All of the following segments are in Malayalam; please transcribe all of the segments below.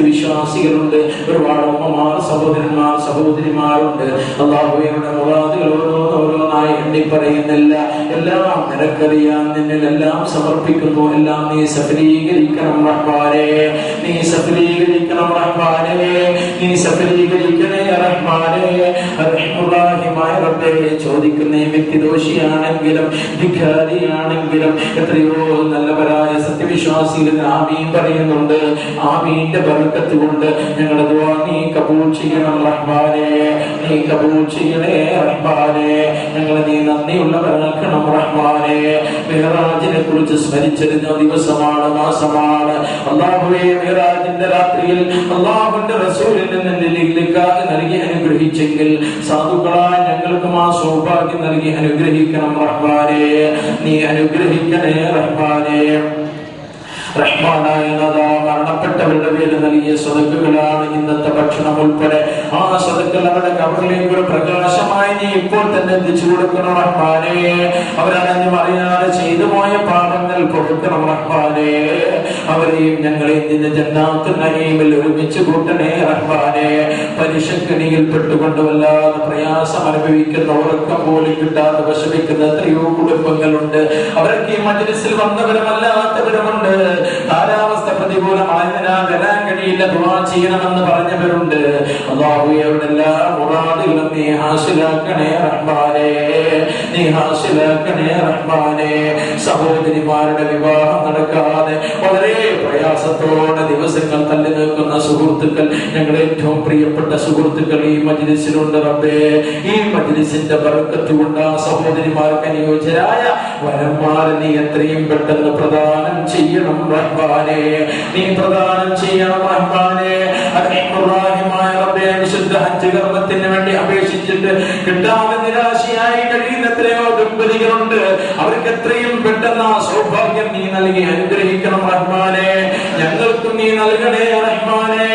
വിശ്വാസികളുണ്ട്, ഒരുപാട് ഉമ്മമാർ, സഹോദരന്മാർ, സഹോദരിമാരുണ്ട്. അല്ലാഹുവിന്റെ മുറാദുകൾ ഓരോന്നായി എണ്ണി പറയുന്നില്ല. എല്ലാം നിനക്കറിയാം, നിന്നിലെല്ലാം സമർപ്പിക്കുന്നു. എല്ലാം നീ സഫലീകരിക്കണം റഹ്മാനേ, നീ സഫലീകരിക്കണം റഹ്മാനേ, നീ സഫലീകരിക്കണേ റഹ്മാനേ. റഹ്മുറാഹിമായ റബ്ബേ, ചോദിക്കുന്ന വ്യക്തി ദോഷിയാണെങ്കിലും ധിക്കാരിയാണെങ്കിലും എത്രയോ നല്ലവരായ സത്യവിശ്വാസികൾ ആമീൻ പറയുന്നുണ്ട്. ആമീന്റെ ബർക്കത്ത് കൊണ്ട് ഞങ്ങളുടെ ദുആ നീ കബൂൽ ചെയ്യണം റഹ്മാനേ, നീ കബൂൽ ചെയ്യണേ റഹ്മാനേ. ഞങ്ങളെ നീ നന്ദിയുള്ളവരാക്കണം റഹ്മാനേ. മിഹ്റാജിനെ കുറിച്ച് സ്മരിച്ചിരുന്ന ദിവസമാണ്, മാസമാണ്. അല്ലാഹുവേ, മിഹ്റാജിന്റെ രാത്രിയിൽ അല്ലാഹുവിന്റെ റസൂലിൽ നിന്ന് നൽകി അനുഗ്രഹിച്ചെങ്കിൽ സാധുക്കളായ ഞങ്ങൾക്കും ആ സൗഭാഗ്യം നൽകി അനുഗ്രഹിക്കണം റഹ്മാനേ, നീ അനുഗ്രഹിക്കണേ റഹ്മാനേ. റഹ്മാനായ നാഥാ, മരണപ്പെട്ടവരുടെ പേര് നൽകിയ സദഖകളാണ് ഇന്നത്തെ ഭക്ഷണം ഉൾപ്പെടെ. ആ സദഖകൾ അവരുടെ കബറിലേക്ക് ഒരു പ്രകാശമായി നീ ഇപ്പോൾ തന്നെ എത്തിച്ചു കൊടുക്കണം റഹ്മാനേ. അവരറിഞ്ഞും അറിയാതെ ചെയ്തു പോയ പാപങ്ങൾ പൊറുക്കണം റഹ്മാനേ. അവരെയും ഞങ്ങളെയും നിന്റെ ജന്നാത്തുൽ നഈമിൽ ഒരുമിച്ച് കൂട്ടണേ റഹ്മാനേ. പലിശക്കണിയിൽ പെട്ടുകൊണ്ട് വല്ലാതെ പ്രയാസം അനുഭവിക്കുന്ന, ഉറക്കം പോലും കിട്ടാതെ വിഷമിക്കുന്ന എത്രയോ കുടുംബങ്ങളുണ്ട്. അവരൊക്കെ ഈ മജ്‌ലിസിൽ വന്നവരുമല്ലാത്തവരുമുണ്ട്. കാലാവസ്ഥ പ്രതികൂലമായതിനാൽ വരാൻ കഴിയില്ല, ദുആ ചെയ്യണമെന്ന് പറഞ്ഞവരുണ്ട്. അല്ലാഹുവേ, അവരുടെ എല്ലാ മുറാദുകളും നീ ഹാസിലാക്കണേ റഹ്മാനേ, നീ ഹാസിലാക്കണേ റഹ്മാനേ. സഹോദരിമാരുടെ വിവാഹം നടക്കാതെ വളരെ പ്രയാസത്തോടെ ദിവസങ്ങൾ തള്ളി നിൽക്കുന്ന സുഹൃത്തുക്കൾ, ഞങ്ങളുടെ ഏറ്റവും പ്രിയപ്പെട്ട സുഹൃത്തുക്കൾ ഈ മജ്‌ലിസിലുണ്ട് റബ്ബേ. ഈ മജ്‌ലിസിന്റെ ബർക്കത്ത് കൊണ്ട് ആ സഹോദരിമാർക്ക് അനുയോജ്യരായ വരന്മാരെ നീ എത്രയും പെട്ടെന്ന് പ്രദാനം ചെയ്യണം റഹ്മാനേ, നീ പ്രദാനം ചെയ്യണം റഹ്മാനേ. റഹ്മാനായ റബ്ബേ, വിശുദ്ധ ഹജ്ജ് കർമ്മത്തിന് വേണ്ടി അപേക്ഷിച്ചിട്ട് കിട്ടാതെ നിരാശയായി കഴിയുന്ന എത്രയോ ദമ്പതികളുണ്ട്. അവർക്ക് എത്രയും പെട്ടെന്ന് ആ സൗഭാഗ്യം നീ നൽകി അനുഗ്രഹിക്കണം റഹ്മാനേ. ഞങ്ങൾക്കും നീ നൽകണേ റഹ്മാനേ.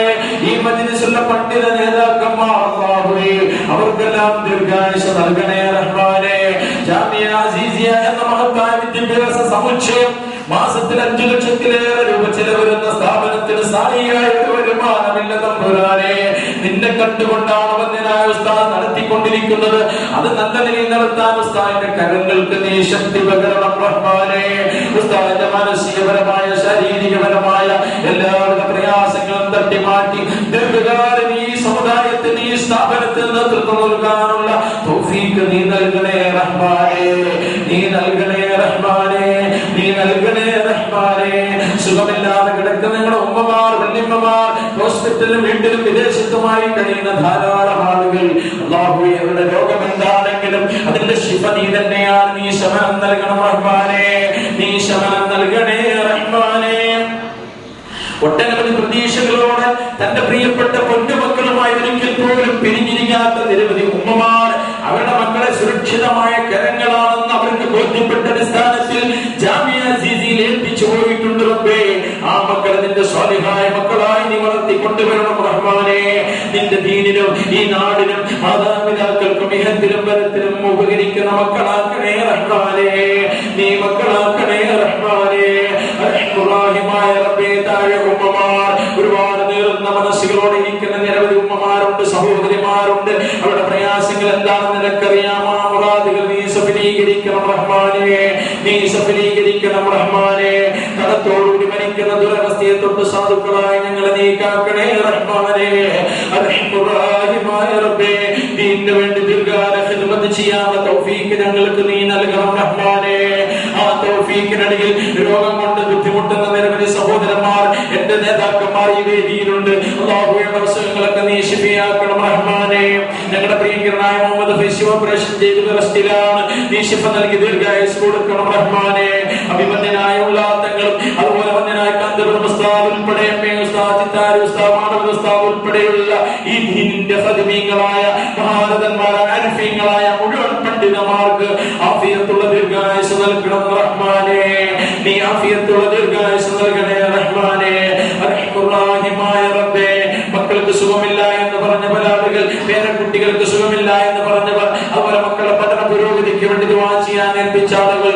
ഈ മജ്‌ലിസിലുള്ള പണ്ഡിത നേതാക്കന്മാർ അല്ലാഹുവേ, അവർക്കെല്ലാം ദീർഘായുസ്സ് നൽകണേ റഹ്മാനേ. ജാമിയ അസീസിയ എന്ന മഹത്തായ വിദ്യാഭ്യാസ സമുച്ചയം മാസത്തിൽ 5 ലക്ഷത്തിലേറെ രൂപ ചെലവരുന്ന സ്ഥാപനത്തിന് സ്ഥായിയായ ഒരു വരുമാനമില്ല തമ്പുരാനെ. നിന്നെ കണ്ടുകൊണ്ടാണ് വന്യനായ ഉസ്താദ് നടത്തിക്കൊണ്ടിരിക്കുന്നത്. അത് നല്ല നിലയിൽ നടത്താൻ ഉസ്താദിന്റെ കരങ്ങൾക്ക് നീ ശക്തി പകരണം റഹ്മാനേ. ഉസ്താദിന്റെ മാനസികപരമായ ശാരീരികപരമായ എല്ലാവിധ പ്രയാസങ്ങളും തട്ടിമാറ്റി ദീർഘകാലം ഈ സമുദായത്തിന്, ഈ സ്ഥാപനത്തിന് നേതൃത്വം നൽകാനുള്ള തൗഫീഖ് നീ നൽകണേ റഹ്മാനേ, നീ നൽകണേ റഹ്മാനേ, നീ നൽകണേ റഹ്മാനേ. സുഖമില്ലാതെ കിടക്കുന്ന നിങ്ങളുടെ ഉമ്മമാർ, വല്യമ്മമാർ, ഹോസ്പിറ്റലിലും വീട്ടിലും വിദേശത്തുമായി കഴിയുന്ന ധാരാളം ആളുകൾ, അല്ലാഹുവേ, അവരുടെ രോഗം എന്താണെങ്കിലും അതിന്റെ ശിഫ നീ തന്നെയാണ്. നീ ശമനം നൽകണം റഹ്മാനേ, നീ ശമനം നൽകണേ റഹ്മാനേ. ഒട്ടനവധി പ്രതീക്ഷകളോടെ തന്റെ പ്രിയപ്പെട്ട പൊന്നുമക്കളുമായി ഒരിക്കൽ പോലും പിരിഞ്ഞിരിക്കാത്ത നിരവധി ഉമ്മമാർ അവരുടെ മക്കളെ സുരക്ഷിതമായ കരങ്ങളാണെന്ന് അവർക്ക് ബോധ്യപ്പെട്ട അടിസ്ഥാനത്തിൽ ജാമിയ അസീസിയിൽ ഏൽപ്പിച്ചു പോയിട്ടുണ്ട് റബ്ബേ. ആ മക്കളെ നിന്റെ സ്വാലിഹായ മക്കളായി നീ വളർത്തിക്കൊണ്ടുവരണം റഹ്മാനേ. നിന്റെ ദീനിനും ഈ നാടിനും മാതാപിതാക്കൾക്കും ഇഹത്തിലും വരത്തിലും ഉപകരിക്കുന്ന മക്കളാക്കണേ റഹ്മാനേ, നീ മക്കളാക്കണേ റഹ്മാനേ. റഹ്മാനായ റബ്ബേ, താഴെ ഉമ്മമാർ, ഒരുപാട് നീറുന്ന മനസ്സുകളോടെ ഇരിക്കുന്ന നിരവധി ഉമ്മമാരുണ്ട്, സഹോദരിമാരുണ്ട്. അവരുടെ പ്രയാസങ്ങൾ എന്താണെന്ന് നിനക്കറിയാം. ആ മുറാദുകൾ നീ സഫലീകരിക്കണം റഹ്മാനേ, നീ സഫലീകരിക്കണം റഹ്മാനേ. കടത്തോടുകൂടി മരിക്കുന്ന ദുരവസ്ഥയെ തൊട്ട് സാധുക്കളായി ഞങ്ങളെ നീ കാക്കണേ റഹ്മാനേ. റഹ്മാനായ റബ്ബേ, ദീനിനു വേണ്ടി ദീർഘകാല ഖിദ്മത്ത് ചെയ്യാനുള്ള തൗഫീഖ് ഞങ്ങൾക്ക് നീ നൽകണം റഹ്മാനേ. ആ തൗഫീഖിനിടയിൽ രോഗം കൊണ്ട് ബുദ്ധിമുട്ടുന്ന നിരവധി സഹോദരന്മാർ, എന്റെ നേതാക്കന്മാർ ഈ വേദിയിലുണ്ട്. അല്ലാഹുവിന്റെ അസുഖങ്ങളൊക്കെ നീ ശിഫയാക്കണം റഹ്മാനേ. ഞങ്ങളുടെ പ്രിയങ്കരനായ മുഹമ്മദ് ഫൈസി ഓപ്പറേഷൻ ചെയ്ത് റെസ്റ്റിലാണ്. നീ ശിഫ നൽകി ദീർഘായുസ്സ് കൊടുക്കണം റഹ്മാനേ. അഭിമന്യനായ ഉള്ളാത്തങ്ങളും അതുപോലെ വന്യനായ കാന്തപുരം ഉസ്താദ് ഉൾപ്പെടെ ഉസ്താദ് ചിത്താരി ഉസ്താദ് മാനവ ഉസ്താദ് ഉൾപ്പെടെയുള്ള ഈ ദീനിന്റെ ഖദീമീങ്ങളായ മഹാരഥന്മാരായ അരിഫീങ്ങളായ മുഴുവൻ പണ്ഡിതന്മാർക്ക് ആഫിയത്തുള്ള ദീർഘായുസ്സ് നൽകണം റഹ്മാനേ. നീ ആഫിയത്തുള്ള ദീർഘായുസ്സ് നൽകണേ റഹ്മാനേ. റഹ്മാനായ റബ്ബേ, മക്കൾക്ക് സുഖമില്ല എന്ന് പറഞ്ഞ പല ആളുകൾ, പേരക്കുട്ടികൾക്ക് സുഖമില്ല എന്ന് പറഞ്ഞവർ, അതുപോലെ മക്കളുടെ പഠന പുരോഗതിക്ക് വേണ്ടി ദുആ ചെയ്യാൻ ഏൽപ്പിച്ച ആളുകൾ,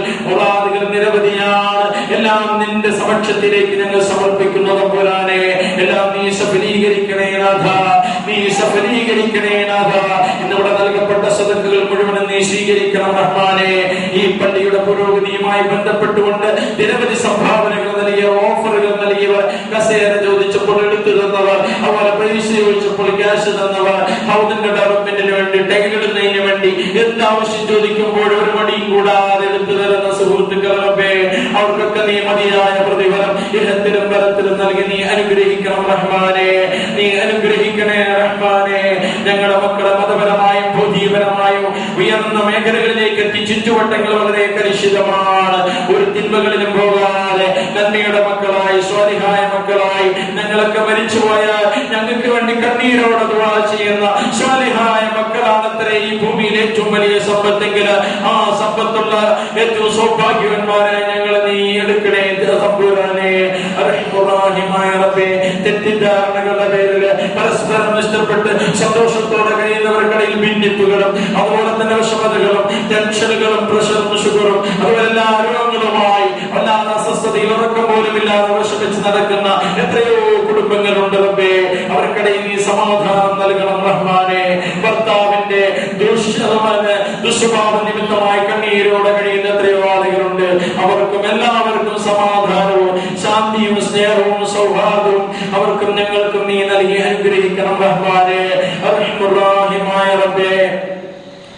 നിരവധിയാണ്. എല്ലാം നിന്റെ സമക്ഷത്തിലേക്ക് ഞങ്ങൾ സമർപ്പിക്കുന്നത് പോലാനെ. എല്ലാ എല്ലാം നീ സഫലീകരിക്കണേ നാഥ, നീ സഫലീകരിക്കണേ നാഥ. ഇന്നിവിടെ നൽകപ്പെട്ട സദഖകൾ മുഴുവൻ നീ സ്വീകരിക്കണം റഹ്മാനെ. ഈ പള്ളിയുടെ പുരോഗതിയുമായി ബന്ധപ്പെട്ടുകൊണ്ട് നിരവധി സംഭാവനകൾ നൽകിയവർ, ഓഫറുകൾ നൽകിയവർ, കസേര ചോദിച്ചപ്പോൾ എടുത്തു തന്നവർ, അതുപോലെ പൈസ ചോദിച്ചപ്പോൾ ക്യാഷ് തന്നവർ, ഹൗദിന്റെ ഡെവലപ്മെന്റിന് വേണ്ടി, ടൈലിടുന്നതിന് വേണ്ടി എന്താവശ്യം ചോദിക്കുമ്പോൾ ഒരു മടിയും കൂടാതെ എടുത്തു തരുന്ന സുഹൃത്തുക്കളെ അവർക്കൊക്കെ നീ മതിയായ പ്രതിഫലം ഇഹത്തിലും പരത്തിലും നൽകി നീ അനുഗ്രഹിക്കണം റഹ്മാനെ, നീ അനുഗ്രഹിക്കണേ റഹ്മാനെ. ഞങ്ങളുടെ മക്കളെ മതപരമായും ഭൗതികപരമായും ഉയർന്ന മേഖലകളിലേക്ക് എത്തി. ചുറ്റുവട്ടങ്ങൾ വളരെ കലുഷിതമാണ്. ഒരു തിന്മകളിലും പോകാതെ നന്മയുടെ മക്കളായി, സ്വാലിഹായ മക്കളായി ഞങ്ങളൊക്കെ മരിച്ചുപോയാൽ ഞങ്ങൾക്ക് വേണ്ടി കണ്ണീരോടെ ദുആ ചെയ്യുന്ന സ്വാലിഹായ മക്കളാണത്രേ ഈ ഭൂമിയിൽ ഏറ്റവും വലിയ സമ്പത്തെങ്കിൽ. ആ സമ്പത്തുള്ള ഏറ്റവും സൗഭാഗ്യവന്മാരെ ഞങ്ങളെ നീ എടുക്കണേ തമ്പുരാനെ. റഹ്മാനായ റബ്ബേ, തെറ്റിദ്ധാരണകളുടെ പേരിൽ പരസ്പരം ഇഷ്ടപ്പെട്ട് സന്തോഷത്തോടെ കഴിയുന്നവർക്കിടയിൽ ഭിന്നിപ്പുകളും അതുപോലെ തന്നെ വിഷമതകളും ടെൻഷനുകളും പ്രഷറും ഷുഗറും അതുപോലെ എല്ലാ രോഗങ്ങളുമായി വല്ലാതെ അസ്വസ്ഥതയിൽ ഉറക്കം പോലുമില്ലാതെ വിഷമിച്ച് നടക്കുന്ന എത്രയോ കുടുംബങ്ങളുണ്ട് റബ്ബേ. അവർക്കിടയിൽ നീ സമാധാനം നൽകണം റഹ്മാനെ. ഭർത്താവിന്റെ ദുസ്വഭാവ നിമിത്തമായി കണ്ണീരോടെ കഴിയുന്ന എത്രയോ ആളുകളുണ്ട്. അവർക്കും എല്ലാവർക്കും സമാധാനവും ശാന്തിയും സ്നേഹവും സൗഹാർദ്ദവും അവർക്കും ഞങ്ങൾക്കും നീ നൽകി അനുഗ്രഹിക്കണം റഹ്മാനെ. റഹ്മാനായ റബ്ബേ,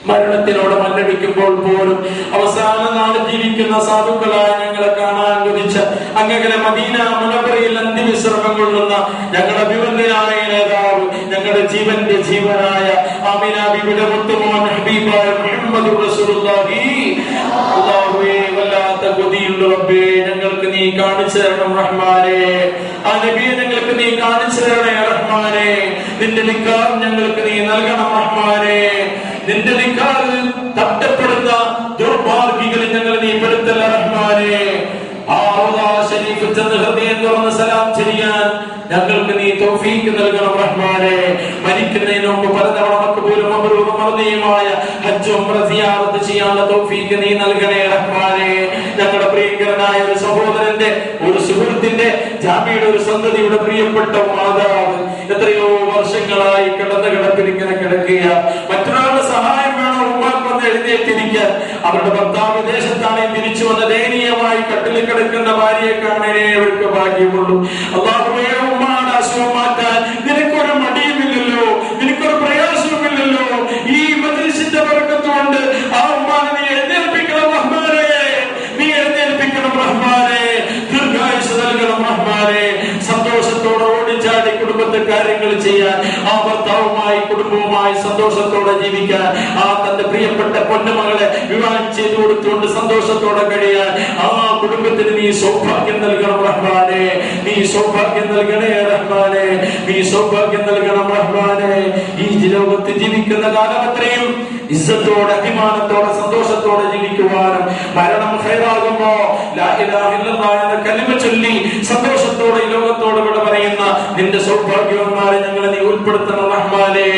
മരണത്തിനോട് മല്ലടിക്കുമ്പോൾ പോലും അവസാന നാളെ ജീവിക്കുന്ന സാധുക്കളായ ഞങ്ങളെ കാണാൻ ലഭിച്ച അങ്ങകലെ മദീന മുനവറയിൽ അന്തിവിശ്രമം കൊള്ളുന്ന ഞങ്ങളുടെ വിവരനായ നേതാവ്, ഞങ്ങളുടെ ജീവന്റെ ജീവനായ ആമിന ബിബിയുടെ മുത്തുമോൻ ഹബീബായ മുഹമ്മദ് റസൂലുള്ളാഹി അല്ലാഹുവേ, വല്ലാത്ത കൊതിയുള്ള റബ്ബേ, ഞങ്ങൾക്ക് നീ കാണിച്ചു തരണം റഹ്മാനെ. ആ നബിയെ ഞങ്ങൾക്ക് നീ കാണിച്ചു തരണേ റഹ്മാനെ. നിന്റെ നിക്കാർ ഞങ്ങൾക്ക് നീ നൽകണം റഹ്മാനെ. നിന്റെ നിക്കാറിൽ തട്ടപ്പെടുന്ന ദുർഭാഗ്യങ്ങളിൽ ഞങ്ങൾ നീ പെടുത്തല്ല റഹ്മാനെ. ആ ശരീഫ് ചെന്ന് ഹൃദയം തുറന്ന് സലാം ചെയ്യാൻ ഞങ്ങൾക്ക് നീ തൗഫീഖ് നൽകണം റഹ്മാനെ. മരിക്കുന്നതിന് മുമ്പ് പലതവണ മക്ബൂലും മബ്റൂറും മർദിയുമായ ഹജ്ജ് ഉംറ സിയാറത്ത് ചെയ്യാനുള്ള തൗഫീഖ് നീ നൽകണേ റഹ്മാനെ. ഞങ്ങളുടെ പ്രിയങ്കരനായ ഒരു സഹോദരന്റെ, ഒരു സുഹൃത്തിന്റെ, ജാമിയുടെ ഒരു സന്തതിയുടെ പ്രിയപ്പെട്ട മാതാവ് എത്രയോ വർഷങ്ങളായി കിടന്ന് കിടപ്പിൽ ഇങ്ങനെ കിടക്കുക. മറ്റൊരാളുടെ സഹായം വേണം ഉമ്മാക്കൊന്ന് എഴുന്നേറ്റിരിക്കാൻ. അവരുടെ ഭർത്താവ് വിദേശത്താണ്. തിരിച്ചു വന്ന ദയനീയമായി കട്ടിലിൽ കിടക്കുന്ന ഭാര്യയെ കാണാനേ അവർക്ക് ഭാഗ്യമുള്ളൂ. അല്ലാഹുവേ, ഉമ്മാടെ അസുഖം മാറ്റാൻ നിനക്കൊരു മടിയുമില്ലല്ലോ, നിനക്കൊരു പ്രയാസവുമില്ലല്ലോ. ഈ മജ്‌ലിസിന്റെ ബർക്കത്ത് കൊണ്ട് ആ ഉമ്മാനെ നീ എഴുന്നേൽപ്പിക്കണം റഹ്മാനെ. നീ എഴുന്നേൽപ്പിക്കണം റഹ്മാനെ. ദീർഘായുസ്സ് നൽകണം റഹ്മാനെ. സന്തോഷത്തോടെ ഓടിച്ചാടി കുടുംബത്തെ കാര്യങ്ങൾ ചെയ്യാൻ, ആ ഭർത്താവുമായി കുടുംബവുമായി സന്തോഷത്തോടെ ജീവിക്കാൻ, ആ തന്റെ പ്രിയപ്പെട്ട പൊന്നുമകളെ വിവാഹം ചെയ്തു കൊടുത്തുകൊണ്ട് സന്തോഷത്തോടെ കഴിയാൻ ആ കുടുംബത്തിന് നീ സൗഭാഗ്യം നൽകണം റഹ്മാനെ. നീ സൗഭാഗ്യം നൽകണേ റഹ്മാനെ. നീ സൗഭാഗ്യം നൽകണം റഹ്മാനെ. ഈ ലോകത്ത് ജീവിക്കുന്ന കാലമത്രയും ഇസ്സത്തോടെ, അഭിമാനത്തോടെ, സന്തോഷത്തോടെ ജീവിക്കുവാനും മരണം ഖൈറാകുമ്പോ ലാ ഇലാഹ ഇല്ലല്ലാഹ് എന്ന കലിമ ചൊല്ലി സന്തോഷത്തോടെ ഈ ലോകത്തോട് വിട പറയുന്ന നിന്റെ സൗഭാഗ്യവന്മാരെ ഞങ്ങളെ നീ ഉൾപ്പെടുത്തണം റഹ്മാനെ.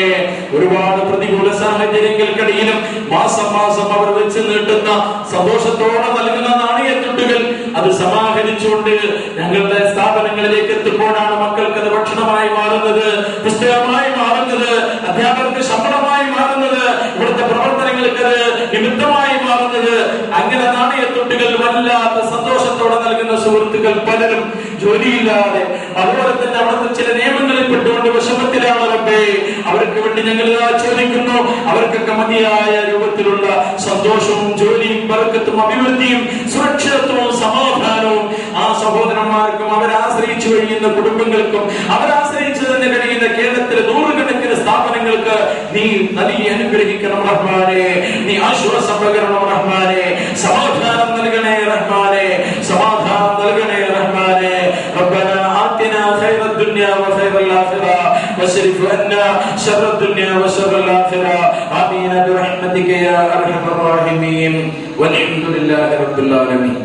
ഒരുപാട് പ്രതികൂല സാഹചര്യങ്ങൾക്കിടയിലും മാസം മാസം അവർ വെച്ച് നീട്ടുന്ന സന്തോഷത്തോടെ നൽകുന്ന നാണയത്തുട്ടുകൾ അത് സമാഹരിച്ചുകൊണ്ട് ഞങ്ങളുടെ സ്ഥാപനങ്ങളിലേക്ക് എത്തുമ്പോഴാണ് മക്കൾക്ക് അത് ഭക്ഷണമായി മാറുന്നത്, പുസ്തകമായി മാറുന്നത്, അധ്യാപകർക്ക് ശമ്പളമായി മാറുന്നത്, ഇവിടുത്തെ പ്രവർത്തനങ്ങൾക്ക് അത് നിമിത്തമായി മാറുന്നത്. അങ്ങനെ നാണയത്തുട്ടുകൾ വല്ലാത്ത സന്തോഷത്തോടെ നൽകുന്ന സുഹൃത്തുക്കൾ പലരും ജോലിയില്ലാതെ, അതുപോലെ തന്നെ അവിടുത്തെ ചില നിയമങ്ങളിൽ പെട്ടുകൊണ്ട് വിഷമത്തിലാണ് റബ്ബേ. അവർക്ക് വേണ്ടി ഞങ്ങൾ ചോദിക്കുന്നു, അവർക്കൊക്കെ മതിയായ രൂപത്തിലുള്ള സന്തോഷവും ജോലിയും ബർക്കത്തും അഭിവൃദ്ധിയും സുരക്ഷിതത്വവും സമാധാനവും ആ സഹോദരന്മാർക്കും അവരാശ്രയിച്ചു കഴിയുന്ന കുടുംബങ്ങൾക്കും അവരാശ്രയിച്ചു തന്നെ കഴിയുന്ന കേരളത്തിലെ നൂറുകണക്കിന് സ്ഥാപനങ്ങൾക്ക് നീ നൽകി അനുഗ്രഹിക്കണം റഹ്മാനെ. നീ ആശ്വാസം പകരണം റഹ്മാനെ. സമാധാനം നൽകണേ റഹ്മാനെ. സമാധാനം നൽകണേ റഹ്മാനെ. ربنا آتنا خير الدنيا وخير الآخرة واصرف عنا شر الدنيا وشر الآخرة آمين برحمتك يا أرحم الراحمين والحمد لله رب العالمين.